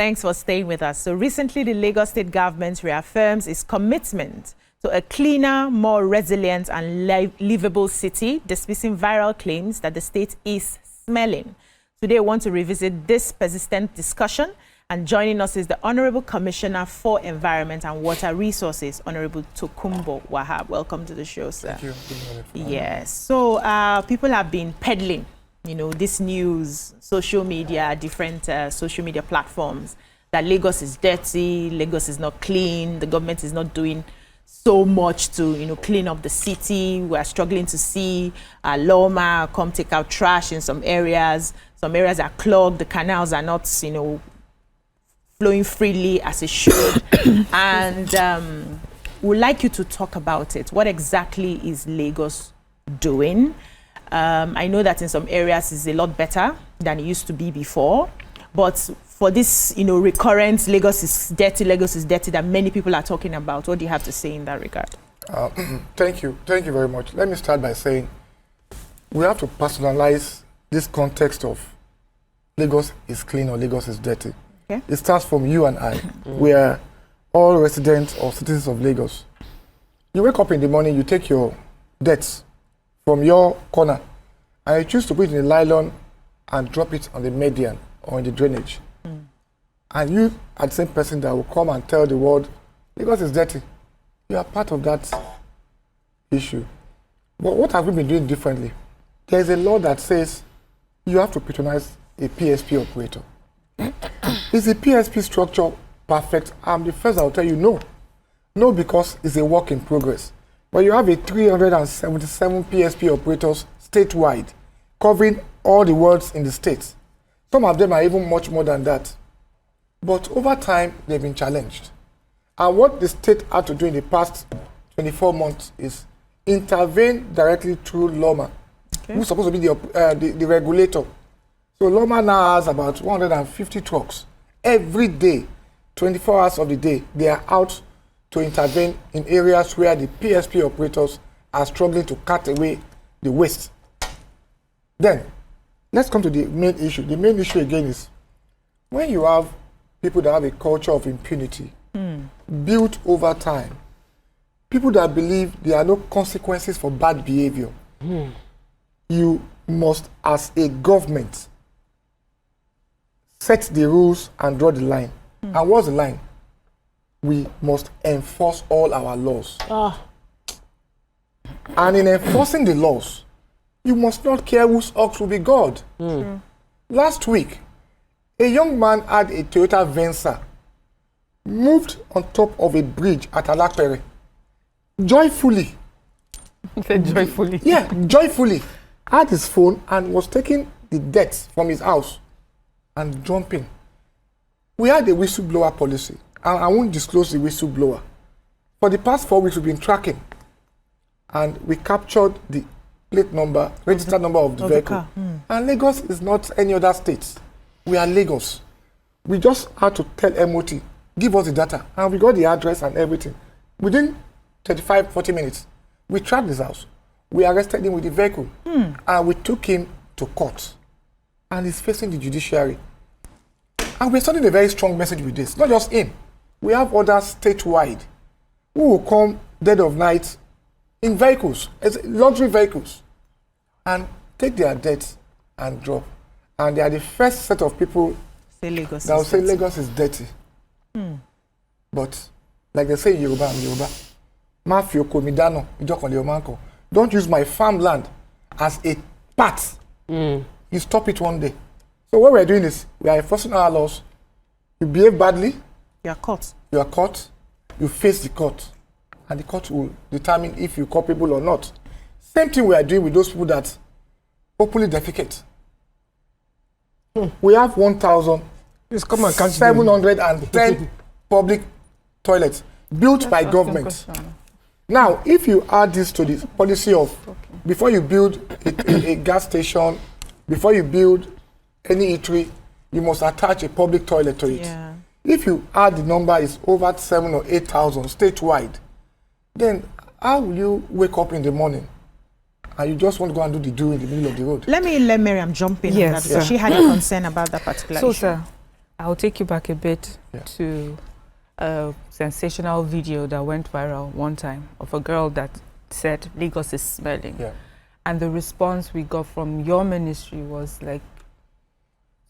Thanks for staying with us. So recently, the Lagos State government reaffirms its commitment to a cleaner, more resilient and livable city, dismissing viral claims that the state is smelling. Today, I want to revisit this persistent discussion, and joining us is the Honorable Commissioner for Environment and Water Resources, Honorable Tokunbo Wahab. Welcome to the show, sir. Thank you. Yes. So people have been peddling, this news, social media, different social media platforms, that Lagos is dirty, Lagos is not clean, the government is not doing so much to, clean up the city. We are struggling to see Loma come take out trash in some areas. Some areas are clogged, the canals are not, flowing freely as it should. And we'd like you to talk about it. What exactly is Lagos doing? I know that in some areas it's a lot better than it used to be before, but for this, recurrent Lagos is dirty that many people are talking about, what do you have to say in that regard? Thank you very much. Let me start by saying we have to personalize this context of Lagos is clean or Lagos is dirty. Okay. It starts from you and I. We are all residents or citizens of Lagos. You wake up in the morning, you take your dirt from your corner and you choose to put it in a nylon and drop it on the median or in the drainage. And you are the same person that will come and tell the world, Lagos is dirty. You are part of that issue. But what have we been doing differently? There's a law that says you have to patronize a PSP operator. Is the PSP structure perfect? I'm the first that will tell you no. No, because it's a work in progress. But you have a 377 PSP operators statewide, covering all the wards in the state. Some of them are even much more than that. But over time, they've been challenged. And what the state had to do in the past 24 months is intervene directly through Loma, who's supposed to be the regulator. So Loma now has about 150 trucks. Every day, 24 hours of the day, they are out to intervene in areas where the PSP operators are struggling to cut away the waste. Then, let's come to the main issue. The main issue again is when you have people that have a culture of impunity built over time, people that believe there are no consequences for bad behavior, you must, as a government, set the rules and draw the line. And what's the line? We must enforce all our laws. And in enforcing the laws, you must not care whose ox will be God. Last week, a young man had a Toyota Venza, moved on top of a bridge at Alapere, joyfully. He said joyfully? Yeah, joyfully. Had his phone and was taking the dirt from his house and jumping. We had a whistleblower policy, and I won't disclose the whistleblower. For the past 4 weeks, we've been tracking, and we captured the plate number, registered number of the vehicle. And Lagos is not any other state. We are Lagos. We just had to tell MOT, give us the data, and we got the address and everything. Within 35-40 minutes, we tracked this house. We arrested him with the vehicle, and we took him to court. And he's facing the judiciary. And we're sending a very strong message with this. Not just him. We have others statewide who will come dead of night in vehicles, luxury vehicles, and take their debt and drop. And they are the first set of people that will say Lagos is dirty. But, like they say in Yoruba, don't use my farmland as a part. You stop it one day. So what we're doing is, we are enforcing our laws. You behave badly, you are caught. You are caught, you face the court. And the court will determine if you're culpable or not. Same thing we are doing with those people that openly defecate. We have 1,710 public toilets built by government. Now, if you add this to the policy of, before you build a gas station, before you build any eatery, you must attach a public toilet to it. Yeah. If you add the number is over 7,000 or 8,000 statewide, then how will you wake up in the morning and you just want to go and do the in the middle of the road? Let Miriam jump in on that, because she had a concern about that particular issue. Sir, I'll take you back a bit to a sensational video that went viral one time of a girl that said Lagos is smelling. Yeah. And the response we got from your ministry was like,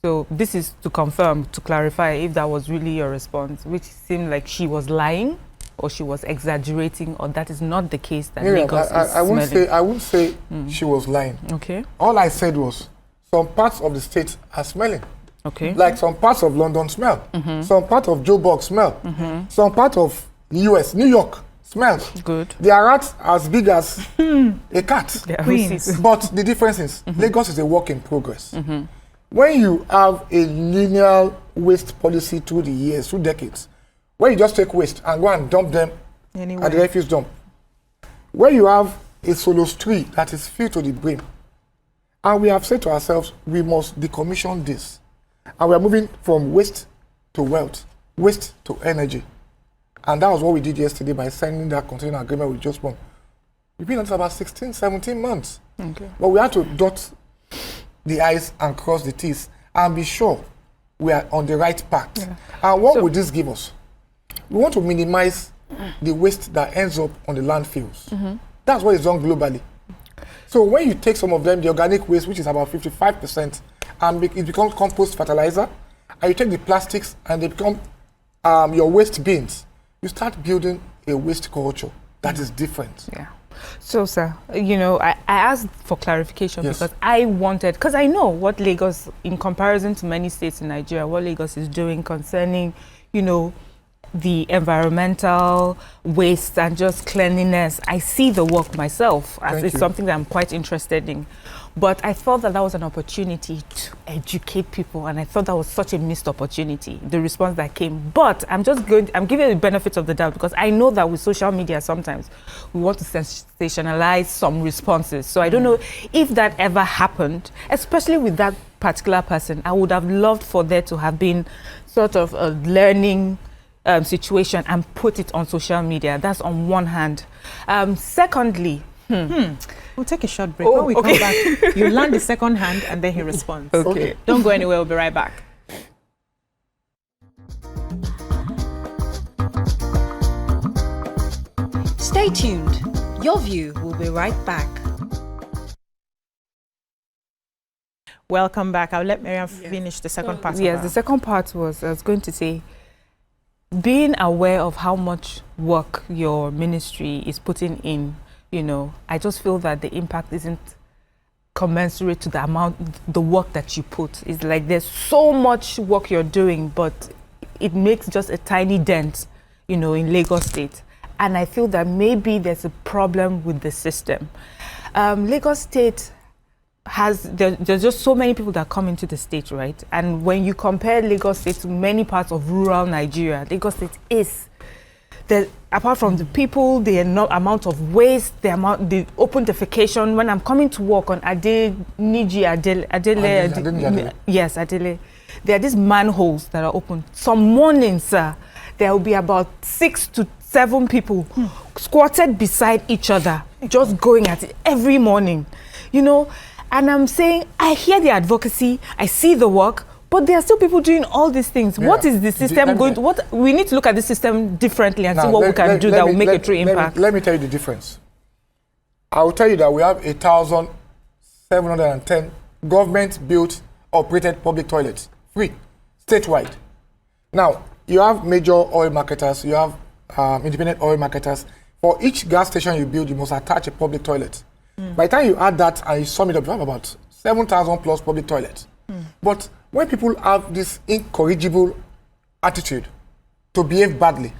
so this is to confirm, to clarify if that was really your response, which seemed like she was lying or she was exaggerating, or that is not the case, that Lagos is smelling. I wouldn't say she was lying. Okay. All I said was some parts of the state are smelling. Okay. Like some parts of London smell. Some part of Joburg smell. Some part of the US, New York smells. Good. There are rats as big as a cat. Queens. But the difference is Lagos is a work in progress. When you have a linear waste policy through the years, through decades, where you just take waste and go and dump them at the refuse dump, where you have a solo street that is filled to the brim, and we have said to ourselves, we must decommission this. And we are moving from waste to wealth, waste to energy. And that was what we did yesterday by signing that container agreement with Just One. We've been on it about 16, 17 months. Okay. But we had to dot the I's and cross the T's and be sure we are on the right path. Yeah. And what would this give us? We want to minimize the waste that ends up on the landfills. That's what is done globally. So when you take some of them, the organic waste, which is about 55%, and it becomes compost fertilizer, and you take the plastics and they become your waste bins, you start building a waste culture that is different. Yeah. So, sir, you know, I asked for clarification because I wanted, because I know what Lagos, in comparison to many states in Nigeria, what Lagos is doing concerning, you know, the environmental waste and just cleanliness. I see the work myself as it's something that I'm quite interested in. But I thought that was an opportunity to educate people, and I thought that was such a missed opportunity, the response that came. But I'm giving the benefit of the doubt because I know that with social media sometimes we want to sensationalize some responses. So I don't know if that ever happened, especially with that particular person. I would have loved for there to have been sort of a learning situation and put it on social media. That's on one hand. Secondly, we'll take a short break. When we come back, you learn the second hand and then he responds. Okay. Don't go anywhere. We'll be right back. Stay tuned. Your View will be right back. Welcome back. I'll let Miriam finish the second part. Yes, the second part was, I was going to say, being aware of how much work your ministry is putting in, you know, I just feel that the impact isn't commensurate to the work that you put. It's like there's so much work you're doing, but it makes just a tiny dent, you know, in Lagos State. And I feel that maybe there's a problem with the system. Lagos State there's just so many people that come into the state, right? And when you compare Lagos State to many parts of rural Nigeria, Lagos State is, apart from the people, the amount of waste, the open defecation. When I'm coming to work on Adele, there are these manholes that are open. Some mornings, sir, there will be about 6 to 7 people squatted beside each other, just going at it every morning, you know. And I'm saying, I hear the advocacy, I see the work, but there are still people doing all these things. Yeah. What is the system going to, we need to look at the system differently and see what we can do that will make a true impact. Let me tell you the difference. I will tell you that we have 1,710 government-built, operated public toilets, free, statewide. Now, you have major oil marketers, you have independent oil marketers. For each gas station you build, you must attach a public toilet. By the time you add that and you sum it up, you have about 7,000 plus public toilets. But when people have this incorrigible attitude to behave badly,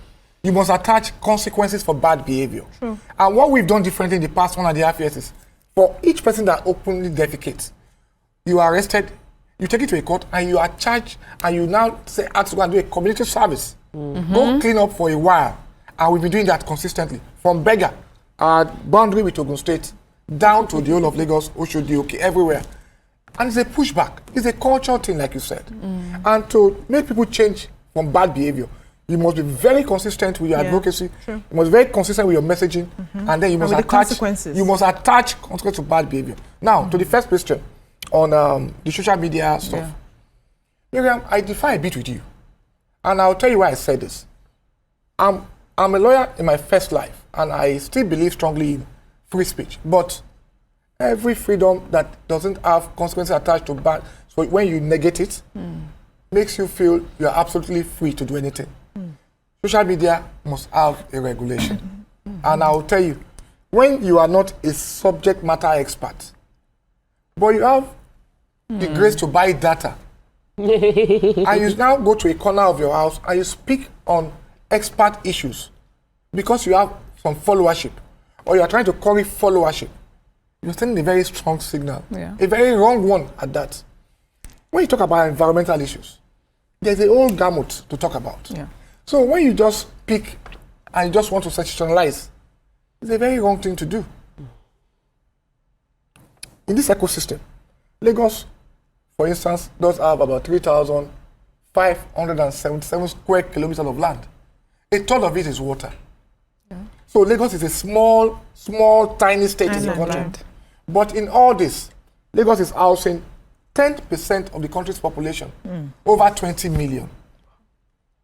you must attach consequences for bad behavior. True. And what we've done differently in the past 1.5 years is, for each person that openly defecates, you are arrested, you take it to a court, and you are charged, and you now say, have to go and do a community service. Go clean up for a while. And we've been doing that consistently. From Beggar, our boundary with Ogun State, down to the whole of Lagos, Oshodi, everywhere. And it's a pushback. It's a cultural thing, like you said. And to make people change from bad behavior, you must be very consistent with your advocacy. True. You must be very consistent with your messaging. And then you must attach consequences. You must attach consequences to bad behavior. Now, to the first question on the social media stuff. Miriam, I differ a bit with you. And I'll tell you why I said this. I'm a lawyer in my first life, and I still believe strongly in free speech. But every freedom that doesn't have consequences attached to bad, so when you negate it, makes you feel you are absolutely free to do anything. Social media must have a regulation. And I'll tell you, when you are not a subject matter expert, but you have the grace to buy data, and you now go to a corner of your house and you speak on expert issues because you have some followership, or you are trying to curry followership, you're sending a very strong signal, a very wrong one at that. When you talk about environmental issues, there's a whole gamut to talk about. So when you just pick and you just want to sensationalize, it's a very wrong thing to do. In this ecosystem, Lagos, for instance, does have about 3,577 square kilometers of land. A third of it is water. So Lagos is a small, tiny state in the country. But in all this, Lagos is housing 10% of the country's population, over 20 million.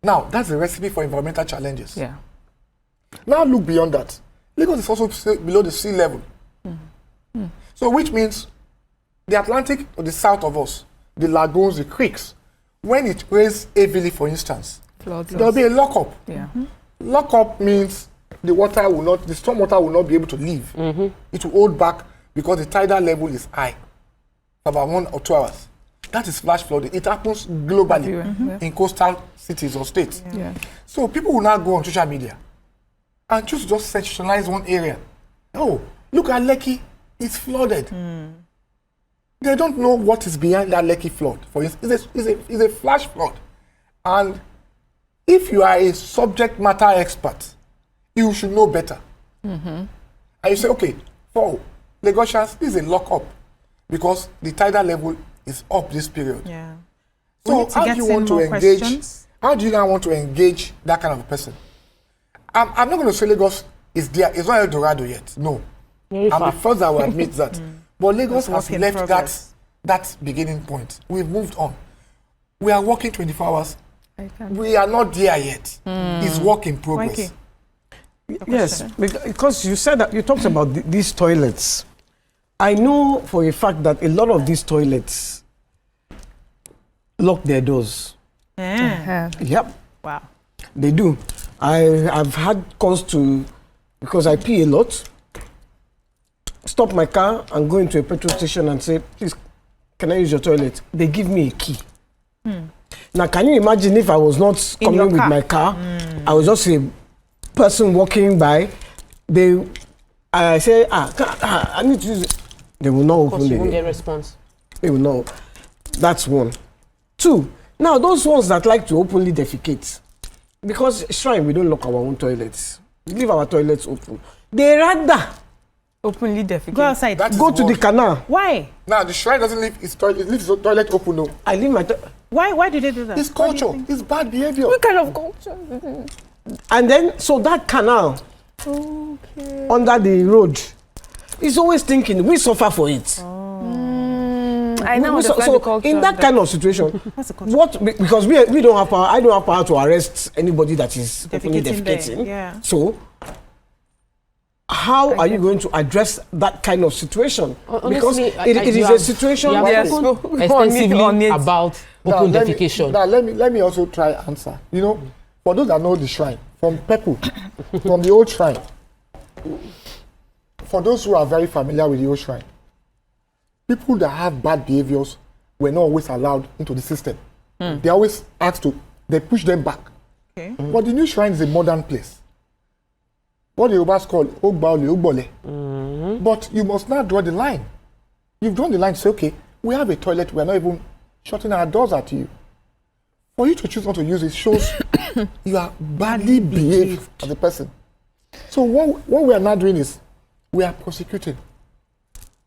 Now, that's a recipe for environmental challenges. Now look beyond that. Lagos is also below the sea level. So which means the Atlantic to the south of us, the lagoons, the creeks, when it rains heavily, for instance, there will be a lockup. Lockup means the water will not, the storm water will not be able to leave. It will hold back because the tidal level is high for about 1 or 2 hours. That is flash flooding. It happens globally in coastal cities or states. So people will now go on social media and choose to just sensationalize one area. Oh, look at Lekki, it's flooded. They don't know what is behind that Lekki flood. For instance, it's a flash flood. And if you are a subject matter expert, you should know better. And you say, okay, for Lagosians, this is a lockup because the tidal level is up this period. So how do you want to engage? How do you now want to engage that kind of a person? I'm not going to say Lagos is there. It's not El Dorado yet. No. I'm the first that will admit that. But Lagos has left that beginning point. We've moved on. We are working 24 hours. We are not there yet. It's work in progress. Yes, because you said that you talked about these toilets. I know for a fact that a lot of these toilets lock their doors. Yep. Wow. They do. I've had calls to, because I pee a lot, stop my car and go into a petrol station and say, please, can I use your toilet? They give me a key. Now, can you imagine if I was not coming with my car, I was just a person walking by, I say, I need to use it. They will not open you won't get response. They will not. That's one. Two, now those ones that like to openly defecate, because Shrine, we don't lock our own toilets. We leave our toilets open. They rather openly defecate. Go outside. Go to the canal. Why? Now, the Shrine doesn't leave its toilet, it leaves its toilet open, no. I leave my Why do they do that? It's culture. It's bad behavior. What kind of culture? And then, so that canal under the road is always thinking, we suffer for it. I know. So in that kind of situation, because we don't have power, I don't have power to arrest anybody that is openly defecating. So how are you going to address that kind of situation? Because it is a situation where extensively about open defecation. Let me also try answer. You know, for those that know the Shrine, from people, from the old Shrine, for those who are very familiar with the old Shrine, people that have bad behaviors were not always allowed into the system. They always asked to, they push them back. But the new Shrine is a modern place. What the Yorubas call Ogbaole, Ogbole. But you must now draw the line. You've drawn the line to say, okay, we have a toilet, we're not even shutting our doors at you. For you to choose not to use it shows you are badly behaved as a person. So what we are now doing is, we are prosecuting.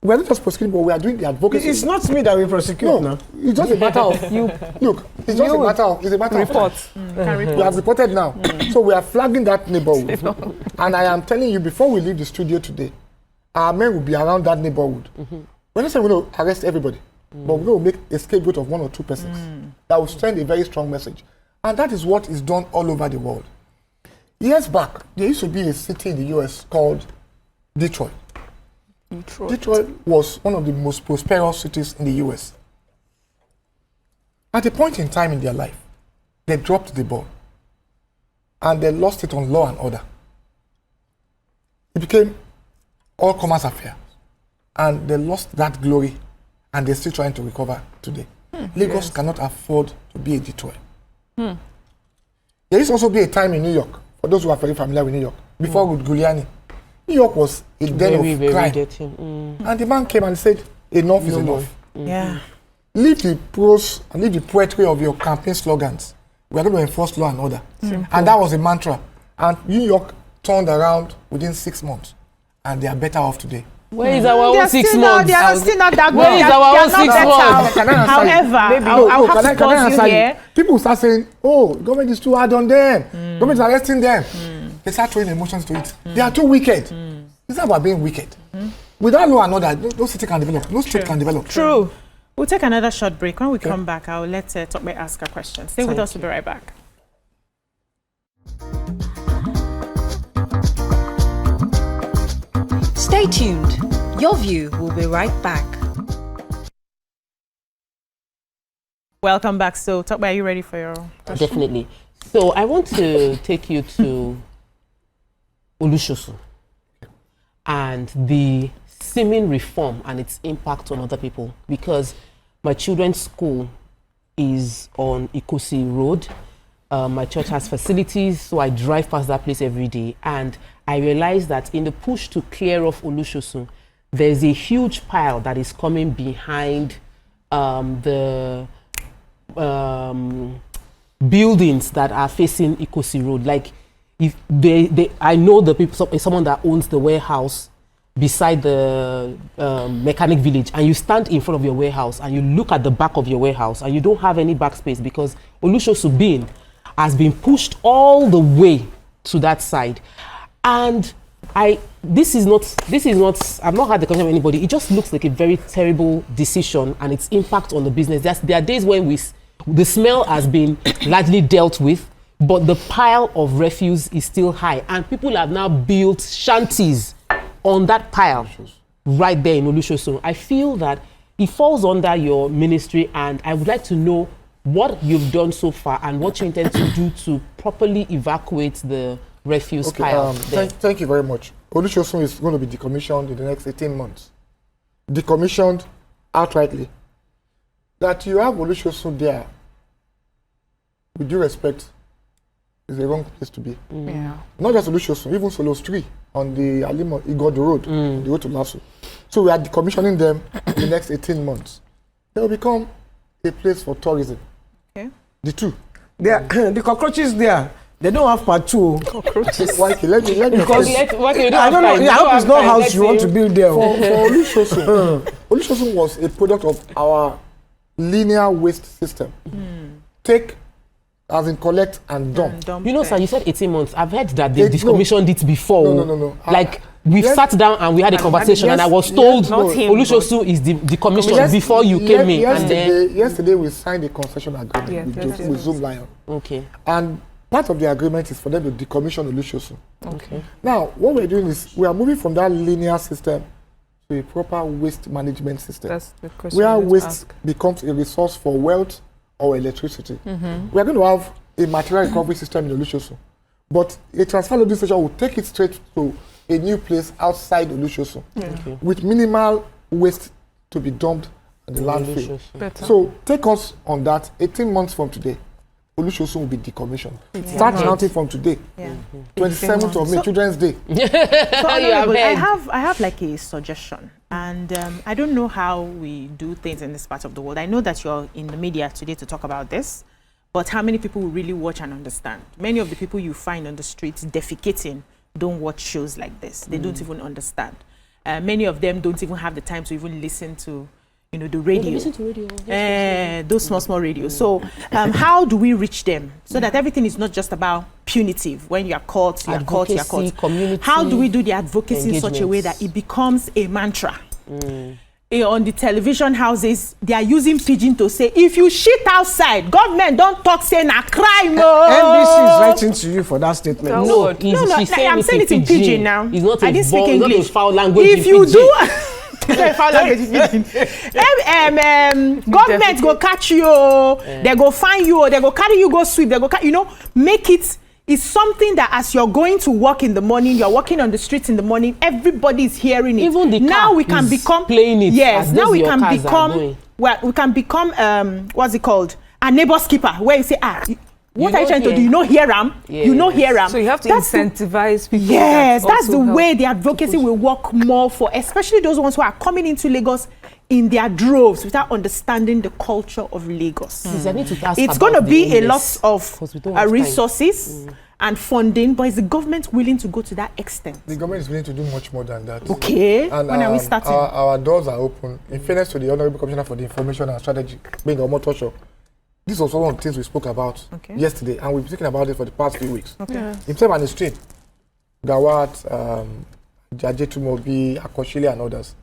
We are not just prosecuting, but we are doing the advocacy. It's not me that we prosecute now. It's just a matter of you. Look, it's just a matter of report. We have reported now. So we are flagging that neighborhood. And I am telling you, before we leave the studio today, our men will be around that neighborhood. We're not saying we're going to arrest everybody, but we're going to make a scapegoat of 1 or 2 persons. that will send a very strong message. And that is what is done all over the world. Years back, there used to be a city in the US called Detroit. Detroit was one of the most prosperous cities in the US. At a point in time in their life, they dropped the ball and they lost it on law and order. It became all commerce affair and they lost that glory and they're still trying to recover today. Lagos cannot afford to be a Detroit. There used also be a time in New York, for those who are very familiar with New York, before Giuliani. New York was a den of crime. And the man came and said, enough is enough. Yeah. Leave the prose and leave the poetry of your campaign slogans. We are going to enforce law and order. And that was a mantra. And New York turned around within 6 months. And they are better off today. Where is our own 6 months? They are still not that good. Where is our own 6 months? However, I'll have to pause you here. People start saying, oh, government is too hard on them. Government is arresting them. They start throwing emotions to it. They are too wicked. It's not about being wicked. Without law and order, no city can develop. No state can develop. True. We'll take another short break. When we come back, I'll let Tokunbo ask a question. Stay with us. We'll be right back. Stay tuned. Your View will be right back. Welcome back. So, Tokunbo, are you ready for your question? Definitely. So, I want to take you to Olusosun and the seeming reform and its impact on other people, because my children's school is on Ikosi Road. My church has facilities, so I drive past that place every day. And I realize that in the push to clear off Olusosun, there's a huge pile that is coming behind the buildings that are facing Ikosi Road. Like, if I know the people, someone that owns the warehouse beside the mechanic village, and you stand in front of your warehouse and you look at the back of your warehouse and you don't have any backspace because Olusosun has been pushed all the way to that side. And this is not, I've not had the conversation with anybody. It just looks like a very terrible decision and its impact on the business. There are days when the smell has been largely dealt with, but the pile of refuse is still high. And people have now built shanties on that pile right there in Olusosun. I feel that it falls under your ministry, and I would like to know what you've done so far and what you intend to do to properly evacuate the refuse pile. Thank you very much. Olusosun is going to be decommissioned in the next 18 months. Decommissioned outrightly. That you have Olusosun there, with due respect, is the wrong place to be. Yeah. Not just Olusosun, even Solo Street on the Alimo Igodo Road, the road to Lasso. So we are decommissioning them in the next 18 months. They will become a place for tourism. Okay. The two. The cockroaches there, they don't have part two. Cockroaches. Let me Because I don't know. I hope it's not house you want to build there. For Olusosun, Olusosun was a product of our linear waste system. Take, as in collect and dump. You know, sir, you said 18 months. I've heard that they decommissioned it before. No. Like, we've sat down and we had a conversation, and I was told Olusosun is decommissioned before you came in. Yesterday we signed a concession agreement with Zoom Lion. Okay. And part of the agreement is for them to decommission Olusosun. Okay. Now, what we're doing is we are moving from that linear system to a proper waste management system. That's the question. Where waste becomes a resource for wealth or electricity. We are going to have a material recovery system in Olusosun. But a transfer loading station will take it straight to a new place outside Olusosun with minimal waste to be dumped at the landfill. So take us on that. 18 months from today, Olusosun will be decommissioned. Start counting from today. 27th of May, Children's Day. So, I have like a suggestion, and I don't know how we do things in this part of the world. I know that you're in the media today to talk about this, but how many people will really watch and understand? Many of the people you find on the streets defecating don't watch shows like this. They don't even understand. Many of them don't even have the time to even listen to, the radio. Listen to radio. Those small radios. So how do we reach them so that everything is not just about punitive? When you are caught, you are caught, community. How do we do the advocacy Engagement. in such a way that it becomes a mantra? on the television houses, they are using pidgin to say, if you shit outside, government don't talk, say na crime. NBC is writing to you for that statement. No, I'm saying it in pidgin now. It's not I didn't speak English. It's not a foul language. If you do, government go catch you, they go find you, they go carry you, go sweep, they go, make it. It's something that as you're going to work in the morning, you're walking on the streets in the morning, everybody's hearing it. Even the now car we can is become playing it. Yes, now we can become what's it called? A neighbor's keeper, where you say, what are you trying to do? You know hear them. Yes. You know hear them. So you have to incentivize people. Yes, that's the way the advocacy will work more for, especially those ones who are coming into Lagos in their droves without understanding the culture of Lagos. It's going to be a lot of resources and funding, but is the government willing to go to that extent? The government is willing to do much more than that. Okay, and, when are we starting? Our doors are open. In fairness to the Honorable Commissioner for the Information and Strategy, being a motor show, this was one of the things we spoke about yesterday, and we've been talking about it for the past few weeks. Himself and the street, Gawat, Jajetumobi, Akoshile, and others.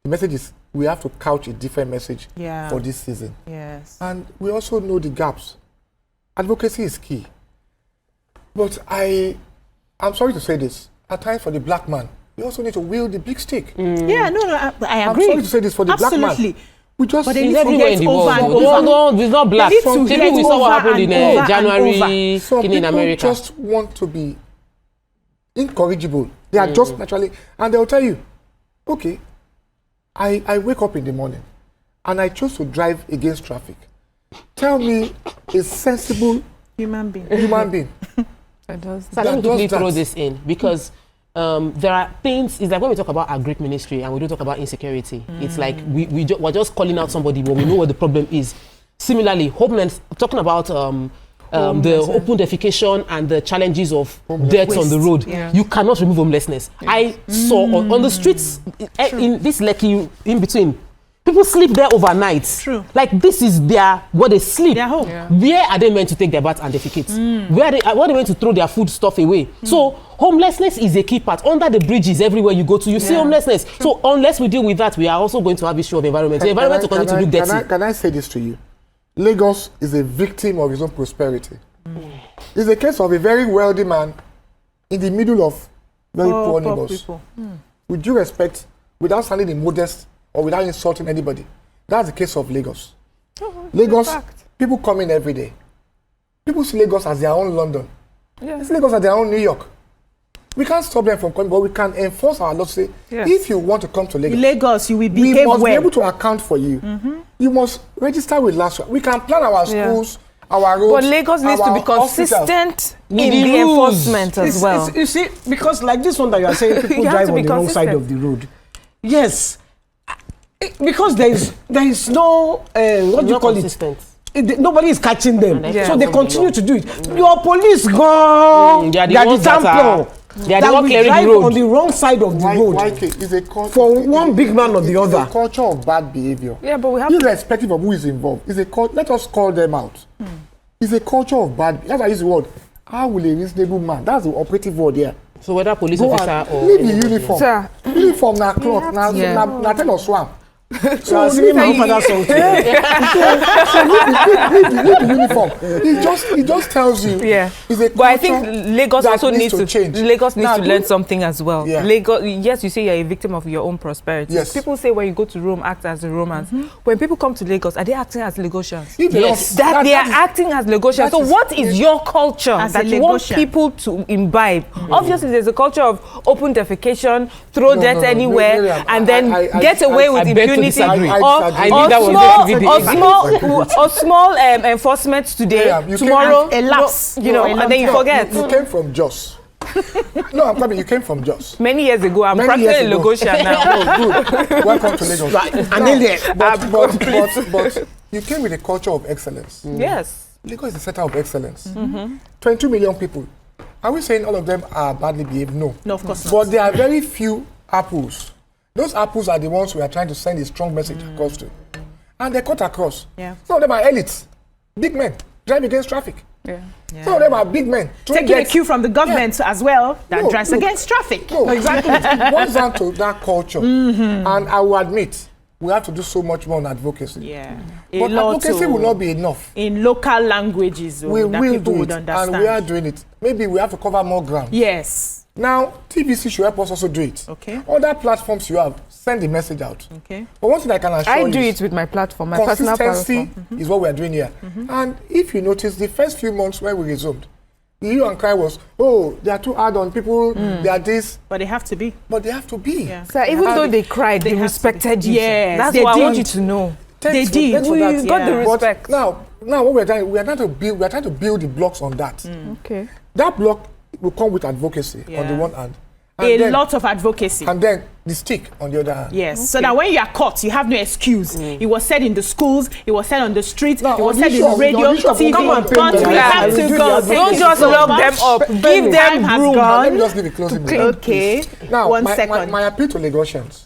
The message is we have to couch a different message for this season. Yes. And we also know the gaps. Advocacy is key. But I'm sorry to say this. At times for the black man, we also need to wield the big stick. Yeah, I agree. I'm sorry to say this for the black man. We just but it's everywhere in the world. No, it's not black. We saw what happened in January in America. Some people just want to be incorrigible. They are just naturally, and they'll tell you, okay, I wake up in the morning and I chose to drive against traffic. Tell me a sensible human being. So let me quickly throw this in because there are things, it's like when we talk about our great ministry and we don't talk about insecurity, it's like we're just calling out somebody but we know what the problem is. Similarly, homelessness, talking about the open defecation and the challenges of deaths on the road, you cannot remove homelessness. I saw on the streets in this Lekki in between, people sleep there overnight. True. Like this is where they sleep. Their home. Yeah. Where are they meant to take their bath and defecate? Where are they meant to throw their food stuff away? So homelessness is a key part. Under the bridges, everywhere you go to, you see homelessness. True. So unless we deal with that, we are also going to have issue of environment. The environment will continue to look dirty. Can I say this to you? Lagos is a victim of his own prosperity. It's a case of a very wealthy man in the middle of very poor neighbors. With due respect, without sounding immodest or without insulting anybody, that's the case of Lagos. Lagos, people come in every day. People see Lagos as their own London. It's Lagos as their own New York. We can't stop them from coming, but we can enforce our laws. Say, if you want to come to Lagos, you will we must be able to account for you. You must register with LASWA. We can plan our schools, our roads. But Lagos needs to be consistent in the enforcement as well. You see, because like this one that you are saying, people drive on the wrong side of the road. Yes, because there is no what do you call it? Nobody is catching them, so they continue to do it. Your police go, they are the champion. They are the one clearing the road on the wrong side of the road. For one big man or the other. It's a culture of bad behavior. Yeah, but we have irrespective of who is involved. Let us call them out. It's a culture of bad. That's why I use the word. How will a reasonable man? That's the operative word here. So whether police officer or leave the uniform. Sir. Uniform na cloth. Na tell us swam. So singing my own father's song. Leave the uniform. It just tells you. Yeah. But I think Lagos also needs to change. Lagos needs to learn something as well. Yeah. Lagos, yes, you say you're a victim of your own prosperity. Yes. People say when you go to Rome, act as the Romans. When people come to Lagos, are they acting as Lagosians? Yes. They are acting as Lagosians. So what is your culture that you want people to imbibe? Obviously, there's a culture of open defecation, throw dirt anywhere, and then get away with impunity. Or small enforcement today, tomorrow, elapse, and then you forget. You came from Jos. No, I'm coming. You came from Jos. Many years ago. I'm practically Lagosian now. Oh, good. Welcome to Lagos. But you came with a culture of excellence. Yes. Lagos is the center of excellence. 22 million people. Are we saying all of them are badly behaved? No. No, of course not. But there are very few apples. Those apples are the ones we are trying to send a strong message across to. And they're cut across. Some of them are elites, big men, drive against traffic. Some of them are big men. Taking a cue from the government as well, that drives against traffic. No, exactly. It boils down to that culture. And I will admit, we have to do so much more on advocacy. Yeah. But advocacy will not be enough. In local languages, we that will people do would it, understand. and we are doing it. Maybe we have to cover more ground. Yes. Now, TVC should help us also do it. Okay. Other platforms you have, send the message out. Okay. But one thing I can assure you, I do it with my platform, my personal consistency platform. is what we are doing here. And if you notice, the first few months when we resumed, the hue and cry was, oh, they are too hard on people, they are this. But they have to be. But they have to be. Yeah. So even though they cried, they have to respected be. you. Yes, That's they what I want did. you to know. Thanks They did. for that. We got the Yeah. respect. But now what we are trying to build the blocks on that. Okay. That block will come with advocacy on the Yeah. one hand. A lot of advocacy. And then the stick on the other hand. Yes, so that when you are caught, you have no excuse. It was said in the schools, it was said on the streets, Now, it was on said the in issue of- radio, on the issue of TV, come and pay but them. we Yeah, have I to will do go. the Thank Don't you just so lock much. them up. Time Give them has room. gone. Let me just give a closing minute. Okay, Now, one my second. appeal to Lagosians,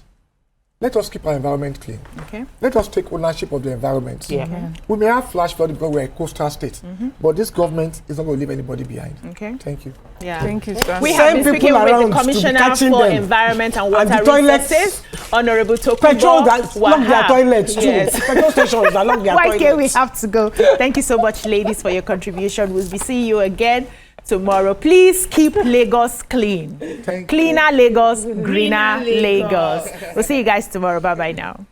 let us keep our environment clean. Okay. Let us take ownership of the environment. Yeah. We may have flash flood because we're a coastal state, but this government is not going to leave anybody behind. Okay. Thank you. Yeah. Thank you, sir. We Send have been speaking people with around the to be Commissioner catching for them. Environment and And Water the toilets. Resources, Honorable Petrol Tokunbo that lock their Wahab. toilets too. Yes. Petrol stations that lock their Why can't we toilets. have to go? Thank you so much, ladies, for your contribution. We'll be seeing you again tomorrow. Please keep Lagos clean. Thank you. Cleaner Lagos, greener Lagos. We'll see you guys tomorrow. Bye-bye now.